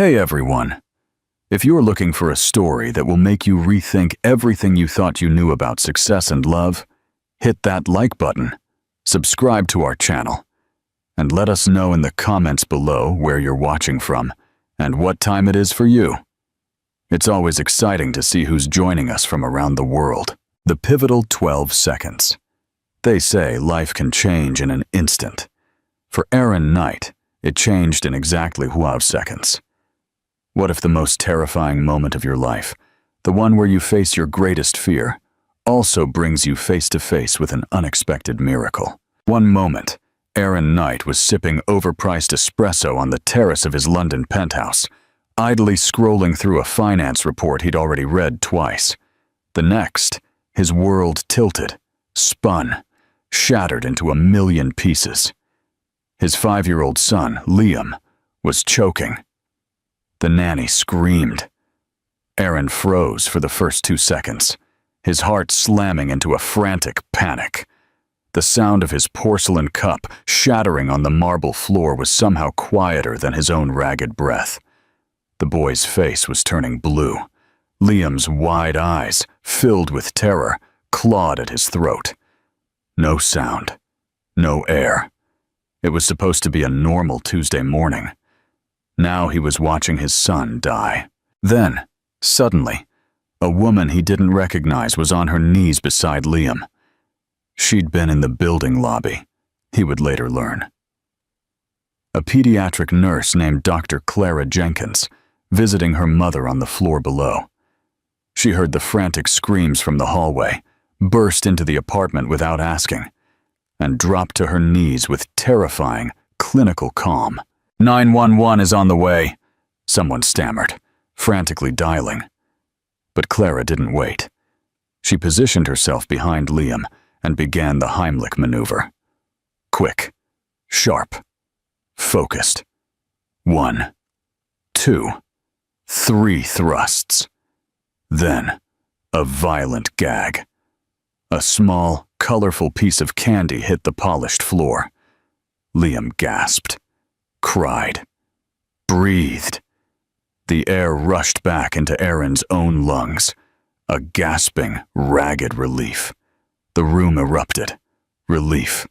Hey everyone! If you're looking for a story that will make you rethink everything you thought you knew about success and love, hit that like button, subscribe to our channel, and let us know in the comments below where you're watching from and what time it is for you. It's always exciting to see who's joining us from around the world. The pivotal 12 seconds. They say life can change in an instant. For Aaron Knight, it changed in exactly 12 seconds. What if the most terrifying moment of your life, the one where you face your greatest fear, also brings you face to face with an unexpected miracle? One moment, Aaron Knight was sipping overpriced espresso on the terrace of his London penthouse, idly scrolling through a finance report he'd already read twice. The next, his world tilted, spun, shattered into a million pieces. His 5-year-old son, Liam, was choking. The nanny screamed. Aaron froze for the first 2 seconds, his heart slamming into a frantic panic. The sound of his porcelain cup shattering on the marble floor was somehow quieter than his own ragged breath. The boy's face was turning blue. Liam's wide eyes, filled with terror, clawed at his throat. No sound. No air. It was supposed to be a normal Tuesday morning. Now he was watching his son die. Then, suddenly, a woman he didn't recognize was on her knees beside Liam. She'd been in the building lobby, he would later learn. A pediatric nurse named Dr. Clara Jenkins, visiting her mother on the floor below. She heard the frantic screams from the hallway, burst into the apartment without asking, and dropped to her knees with terrifying, clinical calm. 911 is on the way, someone stammered, frantically dialing. But Clara didn't wait. She positioned herself behind Liam and began the Heimlich maneuver. Quick, sharp, focused. 1, 2, 3 thrusts. Then, a violent gag. A small, colorful piece of candy hit the polished floor. Liam gasped, cried, breathed. The air rushed back into Aaron's own lungs, a gasping, ragged relief. The room erupted. Relief.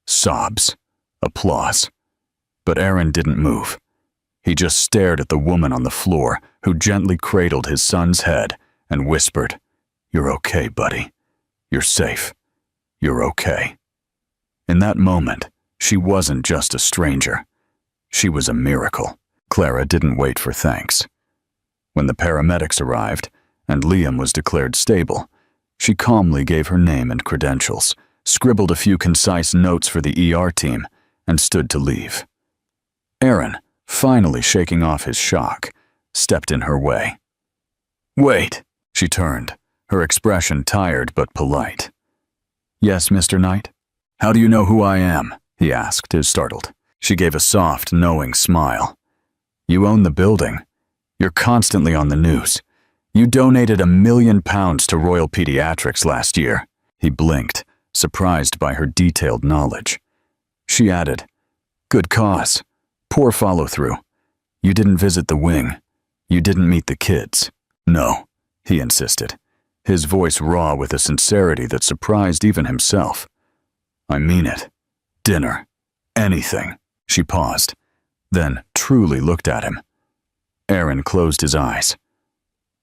Sobs. Applause. But Aaron didn't move. He just stared at the woman on the floor who gently cradled his son's head and whispered, "You're okay, buddy. You're safe. You're okay." In that moment, she wasn't just a stranger. She was a miracle. Clara didn't wait for thanks. When the paramedics arrived and Liam was declared stable, she calmly gave her name and credentials, scribbled a few concise notes for the ER team, and stood to leave. Aaron, finally shaking off his shock, stepped in her way. "Wait," she turned, her expression tired but polite. "Yes, Mr. Knight?" "How do you know who I am?" he asked, startled. She gave a soft, knowing smile. "You own the building. You're constantly on the news. You donated £1 million to Royal Pediatrics last year." He blinked, surprised by her detailed knowledge. She added, "Good cause. Poor follow-through. You didn't visit the wing. You didn't meet the kids." "No," he insisted, his voice raw with a sincerity that surprised even himself. "I mean it. Dinner. Anything." She paused, then truly looked at him. Aaron closed his eyes.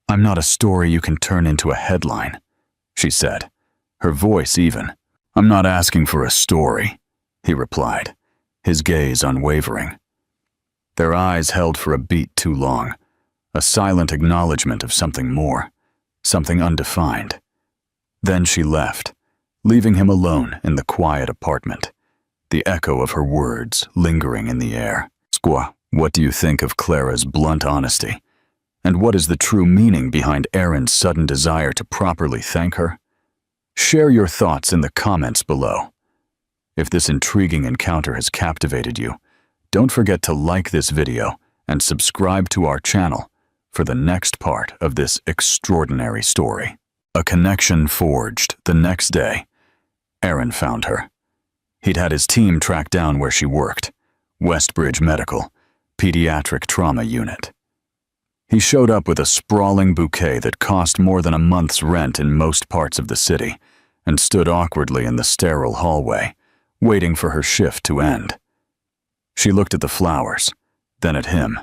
"I'm not a story you can turn into a headline," she said, her voice even. "I'm not asking for a story," he replied, his gaze unwavering. Their eyes held for a beat too long, a silent acknowledgement of something more, something undefined. Then she left, leaving him alone in the quiet apartment, the echo of her words lingering in the air. "Squaw, what do you think of Clara's blunt honesty? And what is the true meaning behind Aaron's sudden desire to properly thank her? Share your thoughts in the comments below. If this intriguing encounter has captivated you, don't forget to like this video and subscribe to our channel for the next part of this extraordinary story. A connection forged the next day. Aaron found her. He'd had his team track down where she worked, Westbridge Medical, Pediatric Trauma Unit. He showed up with a sprawling bouquet that cost more than a month's rent in most parts of the city and stood awkwardly in the sterile hallway, waiting for her shift to end. She looked at the flowers, then at him,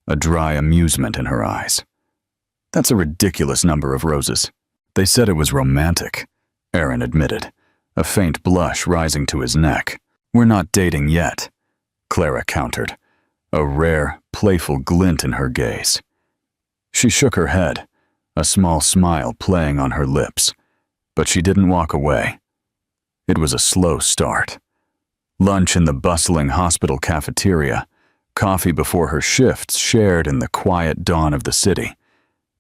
a dry amusement in her eyes. "That's a ridiculous number of roses." "They said it was romantic," Aaron admitted, a faint blush rising to his neck. "We're not dating yet," Clara countered, a rare, playful glint in her gaze. She shook her head, a small smile playing on her lips, but she didn't walk away. It was a slow start. Lunch in the bustling hospital cafeteria, coffee before her shifts shared in the quiet dawn of the city,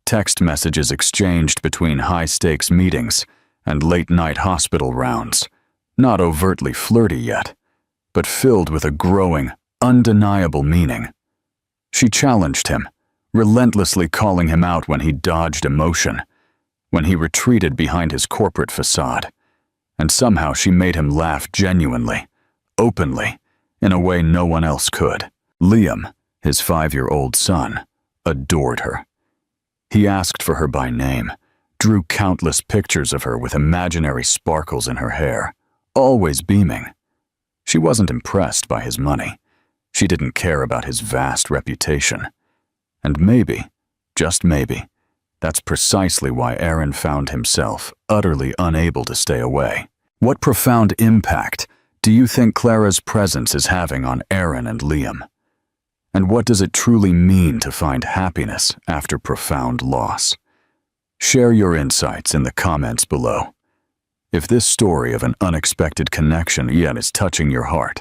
text messages exchanged between high-stakes meetings and late-night hospital rounds, not overtly flirty yet, but filled with a growing, undeniable meaning. She challenged him, relentlessly calling him out when he dodged emotion, when he retreated behind his corporate facade, and somehow she made him laugh genuinely, openly, in a way no one else could. Liam, his 5-year-old son, adored her. He asked for her by name, drew countless pictures of her with imaginary sparkles in her hair, always beaming. She wasn't impressed by his money. She didn't care about his vast reputation. And maybe, just maybe, that's precisely why Aaron found himself utterly unable to stay away. What profound impact do you think Clara's presence is having on Aaron and Liam? And what does it truly mean to find happiness after profound loss? Share your insights in the comments below. If this story of an unexpected connection yet is touching your heart,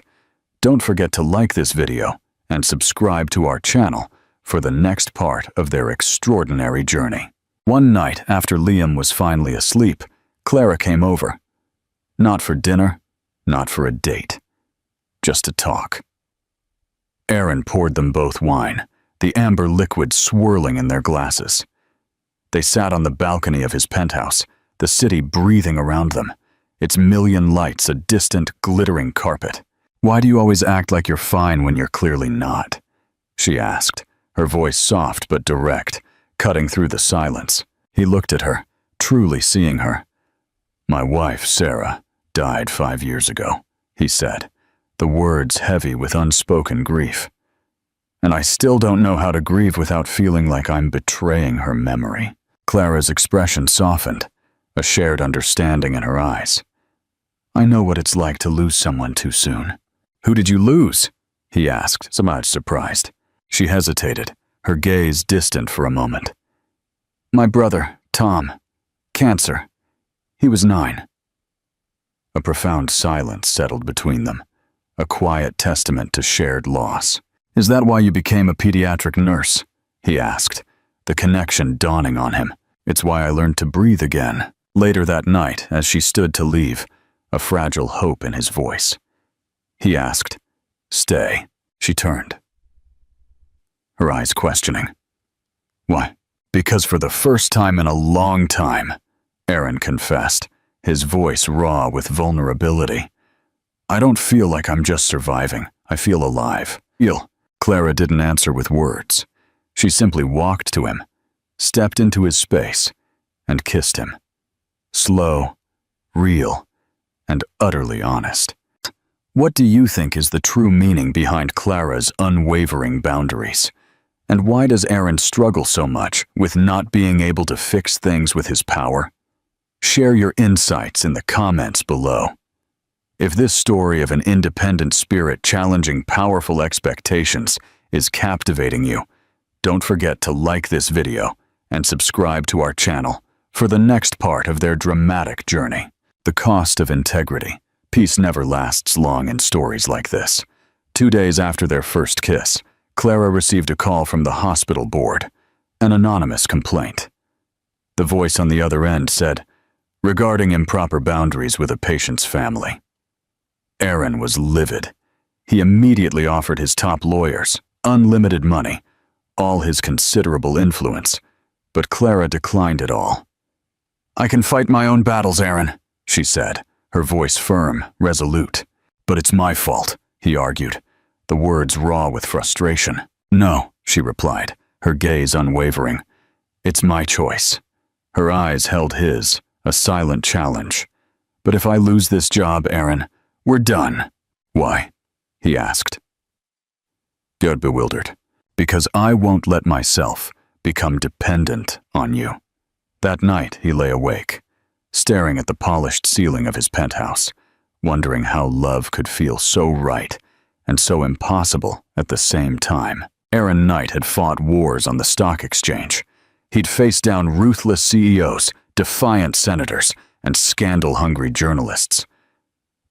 don't forget to like this video and subscribe to our channel for the next part of their extraordinary journey. One night after Liam was finally asleep, Clara came over. Not for dinner, not for a date, just to talk. Aaron poured them both wine, the amber liquid swirling in their glasses. They sat on the balcony of his penthouse, the city breathing around them, its million lights a distant, glittering carpet. "Why do you always act like you're fine when you're clearly not?" she asked, her voice soft but direct, cutting through the silence. He looked at her, truly seeing her. "My wife, Sarah, died 5 years ago," he said, the words heavy with unspoken grief. "And I still don't know how to grieve without feeling like I'm betraying her memory." Clara's expression softened, a shared understanding in her eyes. "I know what it's like to lose someone too soon." "Who did you lose?" he asked, somewhat surprised. She hesitated, her gaze distant for a moment. "My brother, Tom. Cancer. He was 9. A profound silence settled between them, a quiet testament to shared loss. "Is that why you became a pediatric nurse?" he asked, the connection dawning on him. "It's why I learned to breathe again." Later that night, as she stood to leave, a fragile hope in his voice. He asked, "Stay." She turned, her eyes questioning. "Why?" "Because for the first time in a long time," Aaron confessed, his voice raw with vulnerability, "I don't feel like I'm just surviving. I feel alive." Clara didn't answer with words. She simply walked to him, stepped into his space, and kissed him. Slow, real, and utterly honest. What do you think is the true meaning behind Clara's unwavering boundaries? And why does Aaron struggle so much with not being able to fix things with his power? Share your insights in the comments below. If this story of an independent spirit challenging powerful expectations is captivating you, don't forget to like this video and subscribe to our channel for the next part of their dramatic journey. The cost of integrity. Peace never lasts long in stories like this. 2 days after their first kiss, Clara received a call from the hospital board, an anonymous complaint. The voice on the other end said, "Regarding improper boundaries with a patient's family." Aaron was livid. He immediately offered his top lawyers unlimited money, all his considerable influence, but Clara declined it all. "I can fight my own battles, Aaron," she said, her voice firm, resolute. "But it's my fault," he argued, the words raw with frustration. "No," she replied, her gaze unwavering. "It's my choice." Her eyes held his, a silent challenge. "But if I lose this job, Aaron, we're done." "Why?" he asked. Good, bewildered. "Because I won't let myself become dependent on you." That night he lay awake, staring at the polished ceiling of his penthouse, wondering how love could feel so right and so impossible at the same time. Aaron Knight had fought wars on the stock exchange. He'd faced down ruthless CEOs, defiant senators, and scandal-hungry journalists.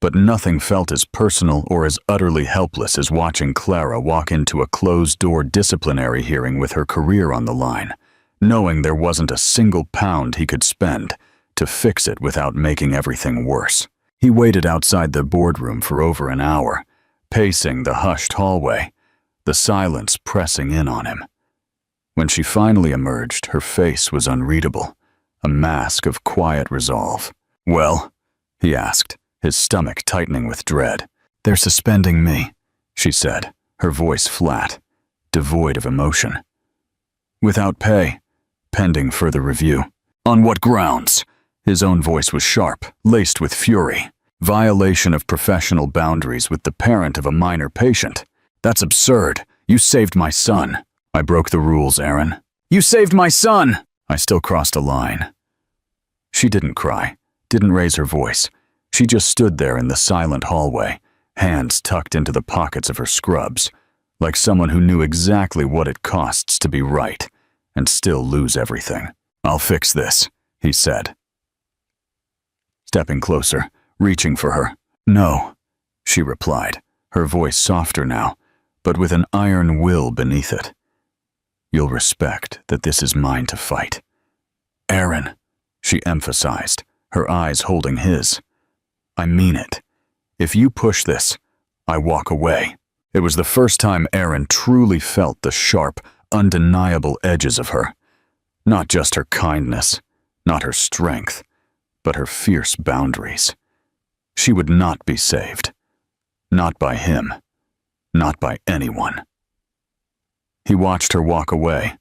But nothing felt as personal or as utterly helpless as watching Clara walk into a closed-door disciplinary hearing with her career on the line, knowing there wasn't a single pound he could spend to fix it without making everything worse. He waited outside the boardroom for over an hour, pacing the hushed hallway, the silence pressing in on him. When she finally emerged, her face was unreadable, a mask of quiet resolve. "Well?" he asked, his stomach tightening with dread. "They're suspending me," she said, her voice flat, devoid of emotion. "Without pay, pending further review." "On what grounds?" His own voice was sharp, laced with fury. "Violation of professional boundaries with the parent of a minor patient. That's absurd. You saved my son." "I broke the rules, Aaron." "You saved my son!" "I still crossed a line." She didn't cry, didn't raise her voice. She just stood there in the silent hallway, hands tucked into the pockets of her scrubs, like someone who knew exactly what it costs to be right and still lose everything. "I'll fix this," he said, stepping closer, reaching for her. "No," she replied, her voice softer now, but with an iron will beneath it. "You'll respect that this is mine to fight." "Aaron," she emphasized, her eyes holding his. "I mean it. If you push this, I walk away." It was the first time Aaron truly felt the sharp, undeniable edges of her. Not just her kindness, not her strength, but her fierce boundaries. She would not be saved. Not by him. Not by anyone. He watched her walk away,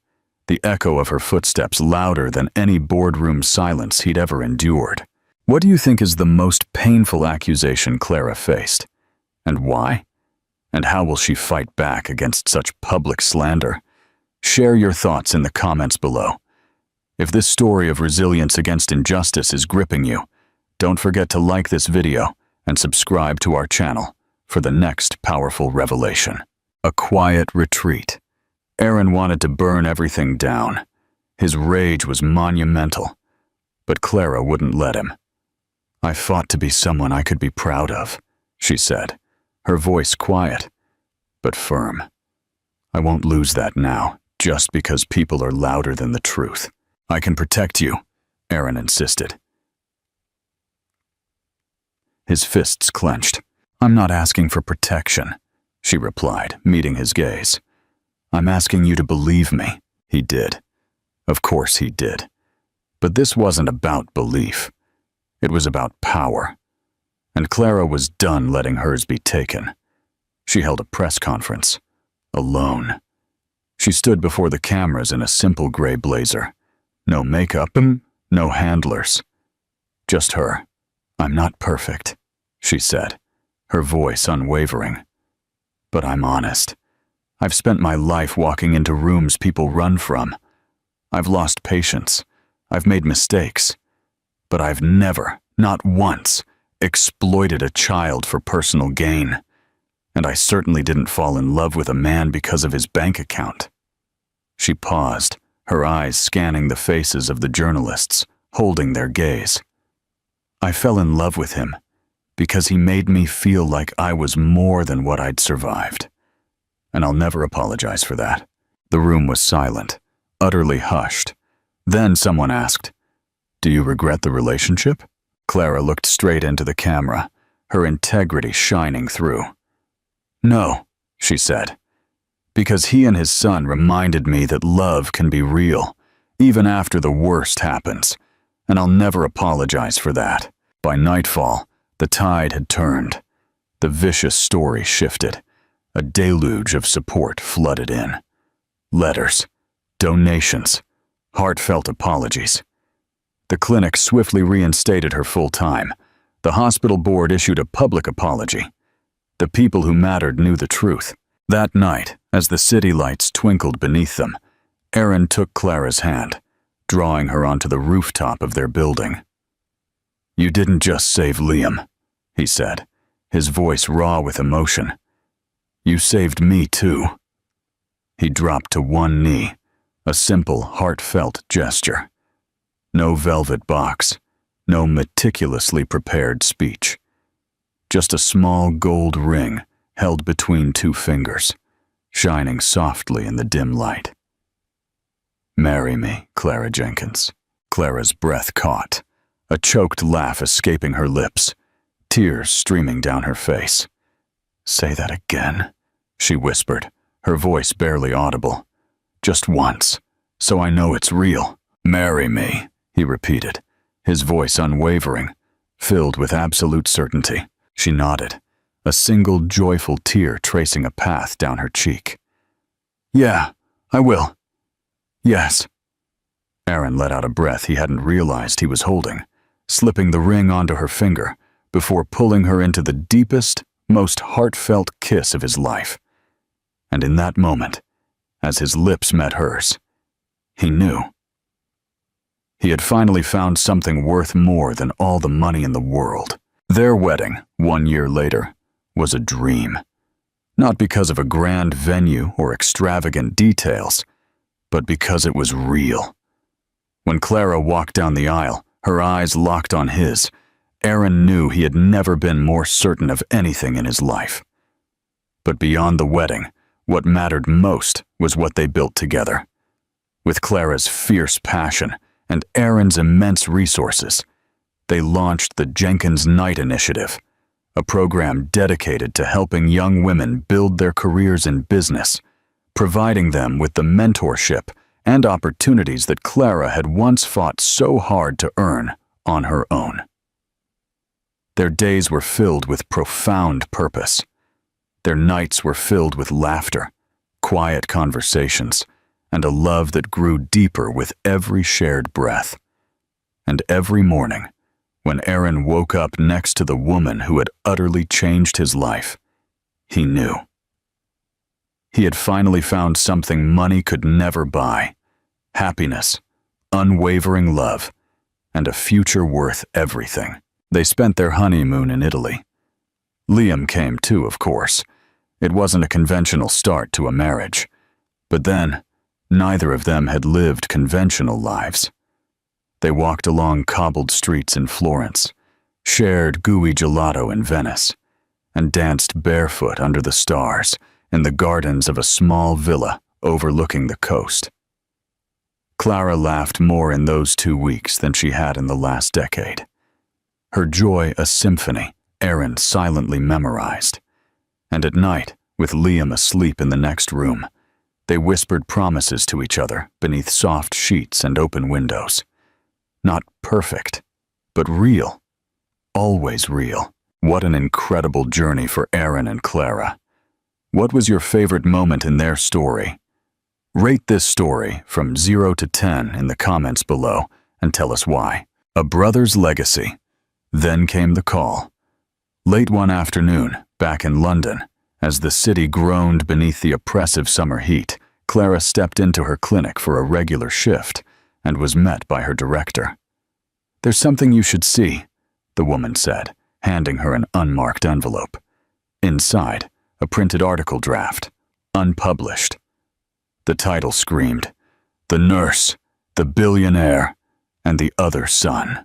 the echo of her footsteps louder than any boardroom silence he'd ever endured. What do you think is the most painful accusation Clara faced? And why? And how will she fight back against such public slander? Share your thoughts in the comments below. If this story of resilience against injustice is gripping you, don't forget to like this video and subscribe to our channel for the next powerful revelation. A quiet retreat. Aaron wanted to burn everything down. His rage was monumental, but Clara wouldn't let him. "I fought to be someone I could be proud of," she said, her voice quiet, but firm. "I won't lose that now, just because people are louder than the truth." "I can protect you," Aaron insisted. His fists clenched. "I'm not asking for protection," she replied, meeting his gaze. "I'm asking you to believe me." He did. Of course he did. But this wasn't about belief. It was about power. And Clara was done letting hers be taken. She held a press conference. Alone. She stood before the cameras in a simple gray blazer. No makeup, no handlers. Just her. "I'm not perfect," she said, her voice unwavering. "But I'm honest. I've spent my life walking into rooms people run from. I've lost patience. I've made mistakes. But I've never, not once, exploited a child for personal gain. And I certainly didn't fall in love with a man because of his bank account." She paused, her eyes scanning the faces of the journalists, holding their gaze. "I fell in love with him because he made me feel like I was more than what I'd survived. And I'll never apologize for that." The room was silent, utterly hushed. Then someone asked, "Do you regret the relationship?" Clara looked straight into the camera, her integrity shining through. "No," she said, "because he and his son reminded me that love can be real, even after the worst happens, and I'll never apologize for that." By nightfall, the tide had turned. The vicious story shifted. A deluge of support flooded in. Letters, donations, heartfelt apologies. The clinic swiftly reinstated her full-time. The hospital board issued a public apology. The people who mattered knew the truth. That night, as the city lights twinkled beneath them, Aaron took Clara's hand, drawing her onto the rooftop of their building. "You didn't just save Liam," he said, his voice raw with emotion. "You saved me too." He dropped to one knee, a simple, heartfelt gesture. No velvet box, no meticulously prepared speech. Just a small gold ring held between two fingers, shining softly in the dim light. "Marry me, Clara Jenkins." Clara's breath caught, a choked laugh escaping her lips, tears streaming down her face. "Say that again," she whispered, her voice barely audible. "Just once, so I know it's real." "Marry me," he repeated, his voice unwavering, filled with absolute certainty. She nodded, a single joyful tear tracing a path down her cheek. "Yeah, I will. Yes." Aaron let out a breath he hadn't realized he was holding, slipping the ring onto her finger before pulling her into the deepest, most heartfelt kiss of his life. And in that moment, as his lips met hers, he knew. He had finally found something worth more than all the money in the world. Their wedding, 1 year later, was a dream. Not because of a grand venue or extravagant details, but because it was real. When Clara walked down the aisle, her eyes locked on his, Aaron knew he had never been more certain of anything in his life. But beyond the wedding, what mattered most was what they built together. With Clara's fierce passion and Aaron's immense resources, they launched the Jenkins Knight Initiative, a program dedicated to helping young women build their careers in business, providing them with the mentorship and opportunities that Clara had once fought so hard to earn on her own. Their days were filled with profound purpose. Their nights were filled with laughter, quiet conversations, and a love that grew deeper with every shared breath. And every morning, when Aaron woke up next to the woman who had utterly changed his life, he knew. He had finally found something money could never buy: happiness, unwavering love, and a future worth everything. They spent their honeymoon in Italy. Liam came too, of course. It wasn't a conventional start to a marriage. But then, neither of them had lived conventional lives. They walked along cobbled streets in Florence, shared gooey gelato in Venice, and danced barefoot under the stars in the gardens of a small villa overlooking the coast. Clara laughed more in those 2 weeks than she had in the last decade. Her joy a symphony Aaron silently memorized. And at night, with Liam asleep in the next room, they whispered promises to each other beneath soft sheets and open windows. Not perfect, but real. Always real. What an incredible journey for Aaron and Clara. What was your favorite moment in their story? Rate this story from 0 to 10 in the comments below and tell us why. A brother's legacy. Then came the call. Late one afternoon, back in London, as the city groaned beneath the oppressive summer heat, Clara stepped into her clinic for a regular shift and was met by her director. "There's something you should see," the woman said, handing her an unmarked envelope. Inside, a printed article draft, unpublished. The title screamed, "The Nurse, the Billionaire, and the Other Son."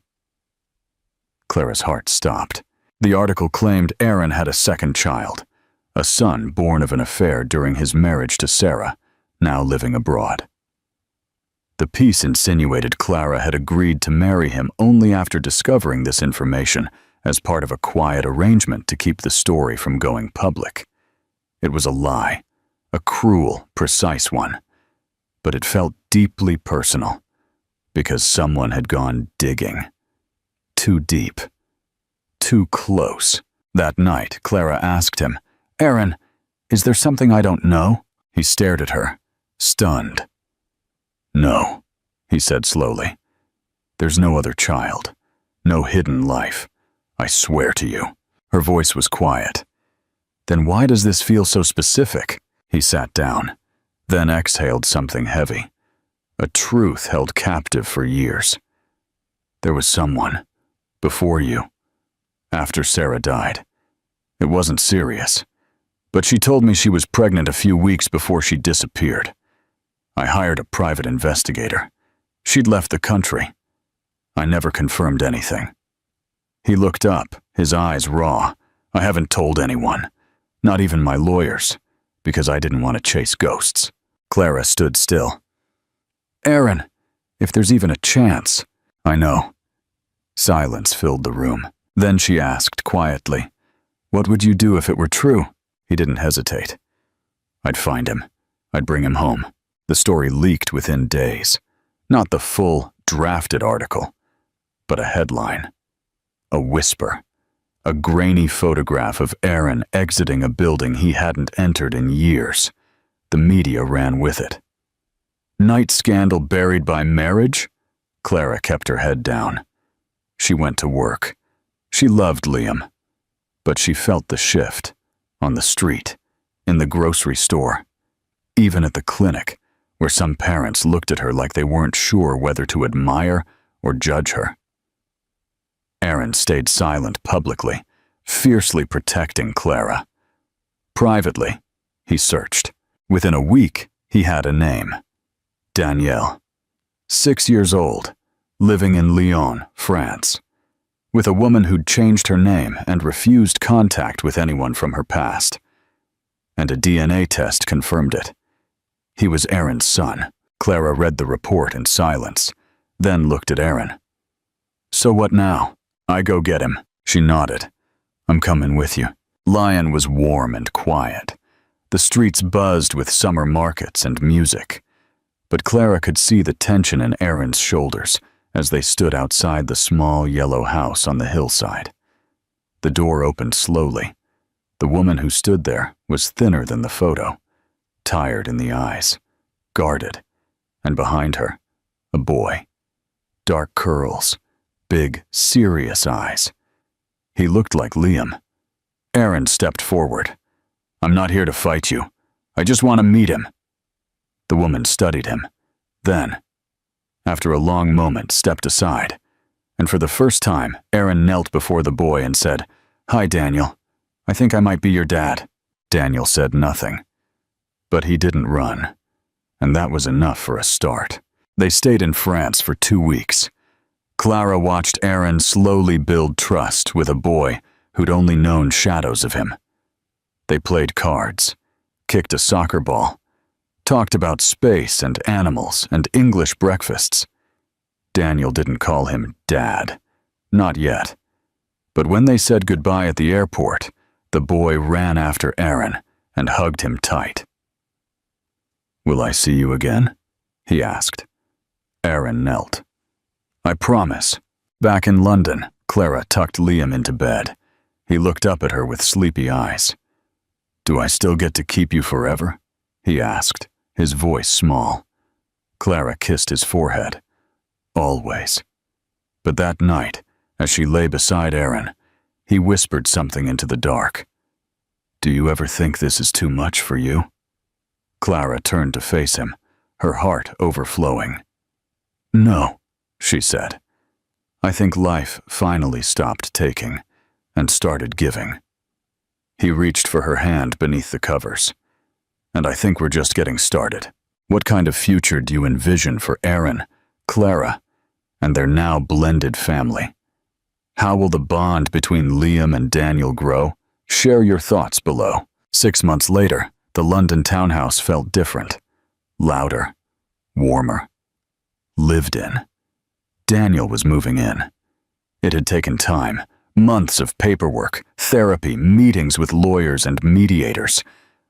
Clara's heart stopped. The article claimed Aaron had a second child, a son born of an affair during his marriage to Sarah, now living abroad. The piece insinuated Clara had agreed to marry him only after discovering this information as part of a quiet arrangement to keep the story from going public. It was a lie, a cruel, precise one, but it felt deeply personal, because someone had gone digging. Too deep. Too close. That night, Clara asked him, "Aaron, is there something I don't know?" He stared at her, stunned. No, he said slowly. There's no other child. No hidden life. I swear to you. Her voice was quiet. Then why does this feel so specific? He sat down, then exhaled something heavy. A truth held captive for years. There was someone, before you, after Sarah died. It wasn't serious, but she told me she was pregnant a few weeks before she disappeared. I hired a private investigator. She'd left the country. I never confirmed anything. He looked up, his eyes raw. I haven't told anyone, not even my lawyers, because I didn't want to chase ghosts. Clara stood still. Aaron, if there's even a chance. I know. Silence filled the room. Then she asked quietly, what would you do if it were true? He didn't hesitate. I'd find him. I'd bring him home. The story leaked within days. Not the full, drafted article, but a headline. A whisper. A grainy photograph of Aaron exiting a building he hadn't entered in years. The media ran with it. Night scandal buried by marriage? Clara kept her head down. She went to work. She loved Liam. But she felt the shift. On the street, in the grocery store, even at the clinic, where some parents looked at her like they weren't sure whether to admire or judge her. Aaron stayed silent publicly, fiercely protecting Clara. Privately, he searched. Within a week, he had a name. Danielle. 6 years old, living in Lyon, France, with a woman who'd changed her name and refused contact with anyone from her past. And a DNA test confirmed it. He was Aaron's son. Clara read the report in silence, then looked at Aaron. So what now? I go get him. She nodded. I'm coming with you. Lyon was warm and quiet. The streets buzzed with summer markets and music. But Clara could see the tension in Aaron's shoulders as they stood outside the small yellow house on the hillside. The door opened slowly. The woman who stood there was thinner than the photo, tired in the eyes, guarded, and behind her, a boy. Dark curls, big, serious eyes. He looked like Liam. Aaron stepped forward. I'm not here to fight you. I just want to meet him. The woman studied him. Then, after a long moment, stepped aside. And for the first time, Aaron knelt before the boy and said, Hi, Daniel. I think I might be your dad. Daniel said nothing. But he didn't run. And that was enough for a start. They stayed in France for 2 weeks. Clara watched Aaron slowly build trust with a boy who'd only known shadows of him. They played cards, kicked a soccer ball, talked about space and animals and English breakfasts. Daniel didn't call him Dad. Not yet. But when they said goodbye at the airport, the boy ran after Aaron and hugged him tight. Will I see you again? He asked. Aaron knelt. I promise. Back in London, Clara tucked Liam into bed. He looked up at her with sleepy eyes. Do I still get to keep you forever? He asked, his voice small. Clara kissed his forehead. Always. But that night, as she lay beside Aaron, he whispered something into the dark. Do you ever think this is too much for you? Clara turned to face him, her heart overflowing. No, she said. I think life finally stopped taking and started giving. He reached for her hand beneath the covers. And I think we're just getting started. What kind of future do you envision for Aaron, Clara, and their now blended family? How will the bond between Liam and Daniel grow? Share your thoughts below. 6 months later, the London townhouse felt different. Louder, warmer, lived in. Daniel was moving in. It had taken time, months of paperwork, therapy, meetings with lawyers and mediators.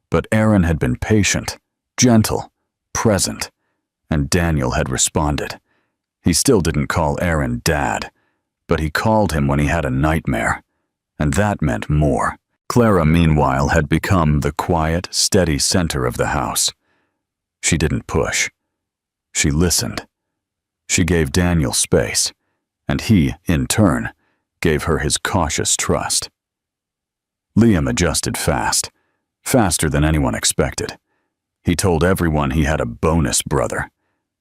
But Aaron had been patient, gentle, present, and Daniel had responded. He still didn't call Aaron Dad, but he called him when he had a nightmare, and that meant more. Clara, meanwhile, had become the quiet, steady center of the house. She didn't push. She listened. She gave Daniel space, and he, in turn, gave her his cautious trust. Liam adjusted fast, faster than anyone expected. He told everyone he had a bonus brother,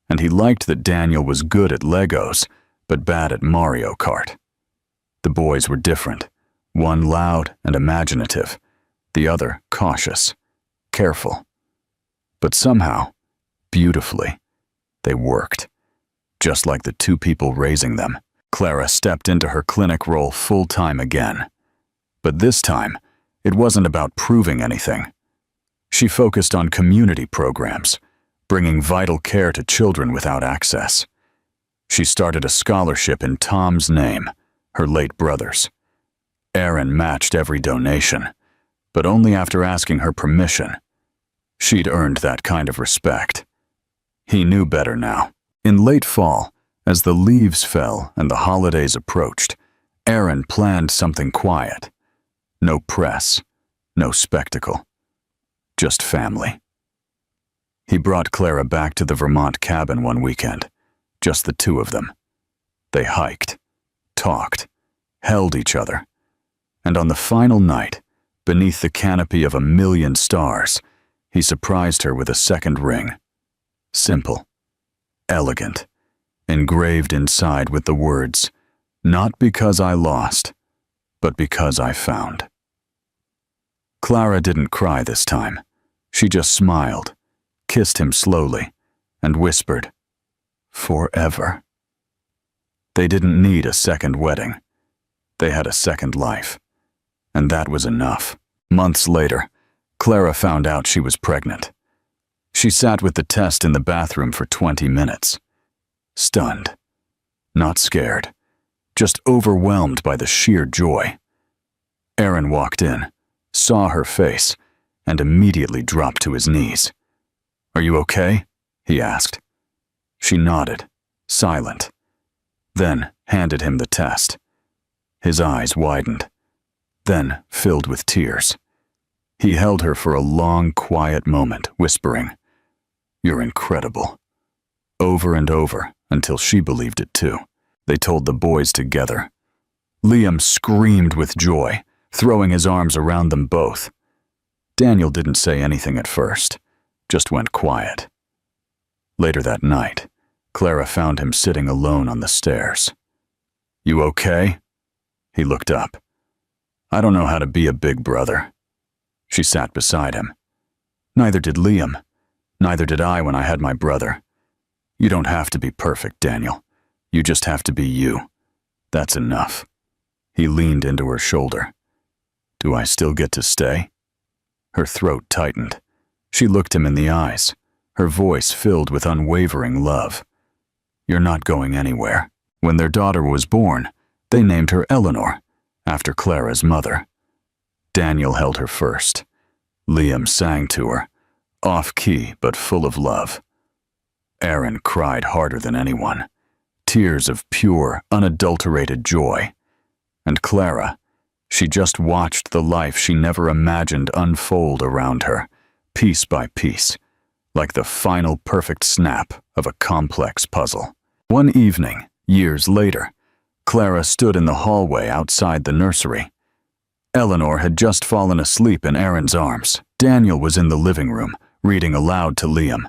and he liked that Daniel was good at Legos, but bad at Mario Kart. The boys were different, one loud and imaginative, the other cautious, careful. But somehow, beautifully, they worked, just like the two people raising them. Clara stepped into her clinic role full-time again. But this time, it wasn't about proving anything. She focused on community programs, bringing vital care to children without access. She started a scholarship in Tom's name, her late brother's. Aaron matched every donation, but only after asking her permission. She'd earned that kind of respect. He knew better now. In late fall, as the leaves fell and the holidays approached, Aaron planned something quiet. No press, no spectacle, just family. He brought Clara back to the Vermont cabin one weekend, just the two of them. They hiked, talked, held each other, and on the final night, beneath the canopy of 1,000,000 stars, he surprised her with a second ring. Simple, elegant, engraved inside with the words, "Not because I lost, but because I found." Clara didn't cry this time. She just smiled, kissed him slowly, and whispered, "Forever." They didn't need a second wedding. They had a second life, and that was enough. Months later, Clara found out she was pregnant. She sat with the test in the bathroom for 20 minutes. Stunned, not scared, just overwhelmed by the sheer joy. Aaron walked in, saw her face, and immediately dropped to his knees. "Are you okay?" he asked. She nodded, silent, then handed him the test. His eyes widened, then filled with tears. He held her for a long, quiet moment, whispering, "You're incredible," over and over until she believed it too. They told the boys together. Liam screamed with joy, throwing his arms around them both. Daniel didn't say anything at first, just went quiet. Later that night, Clara found him sitting alone on the stairs. "You okay?" He looked up. "I don't know how to be a big brother." She sat beside him. "Neither did Liam. Neither did I when I had my brother. You don't have to be perfect, Daniel. You just have to be you. That's enough." He leaned into her shoulder. "Do I still get to stay?" Her throat tightened. She looked him in the eyes, her voice filled with unwavering love. "You're not going anywhere." When their daughter was born, they named her Eleanor, after Clara's mother. Daniel held her first. Liam sang to her, off-key but full of love. Aaron cried harder than anyone, tears of pure, unadulterated joy. And Clara, she just watched the life she never imagined unfold around her, piece by piece, like the final perfect snap of a complex puzzle. One evening, years later, Clara stood in the hallway outside the nursery. Eleanor had just fallen asleep in Aaron's arms. Daniel was in the living room, reading aloud to Liam,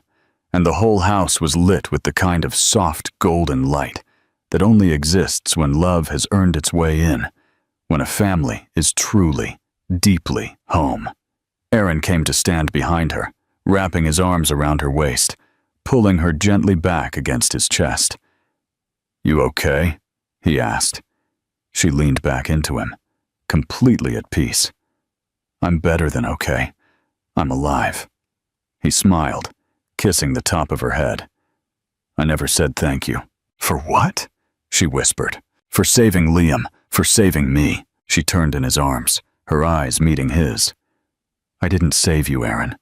and the whole house was lit with the kind of soft golden light that only exists when love has earned its way in, when a family is truly, deeply home. Aaron came to stand behind her, wrapping his arms around her waist, pulling her gently back against his chest. "You okay?" he asked. She leaned back into him, completely at peace. "I'm better than okay. I'm alive." He smiled, kissing the top of her head. "I never said thank you." "For what?" she whispered. "For saving Liam, for saving me." She turned in his arms, her eyes meeting his. "I didn't save you, Aaron.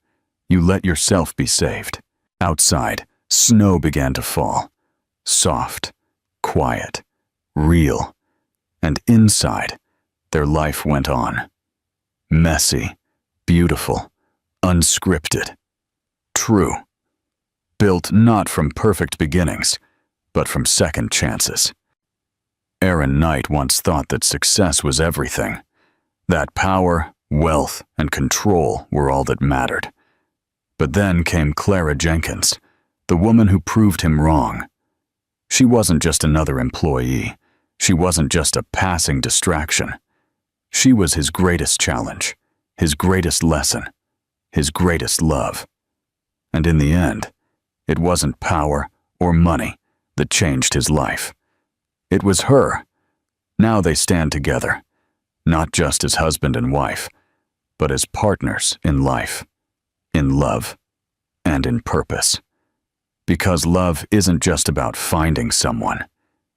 You let yourself be saved." Outside, snow began to fall. Soft, quiet, real. And inside, their life went on. Messy, beautiful, unscripted, true. built not from perfect beginnings, but from second chances. Aaron Knight once thought that success was everything, that power, wealth, and control were all that mattered. But then came Clara Jenkins, the woman who proved him wrong. She wasn't just another employee. She wasn't just a passing distraction. She was his greatest challenge, his greatest lesson, his greatest love. And in the end, it wasn't power or money that changed his life. It was her. Now they stand together, not just as husband and wife, but as partners in life, in love, and in purpose. Because love isn't just about finding someone,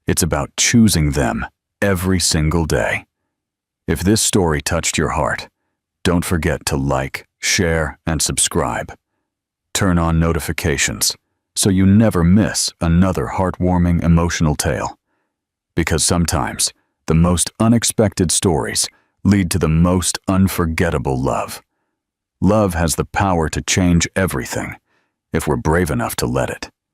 it's about choosing them every single day. If this story touched your heart, don't forget to like, share, and subscribe. Turn on notifications so you never miss another heartwarming emotional tale. Because sometimes the most unexpected stories lead to the most unforgettable love. Love has the power to change everything if we're brave enough to let it.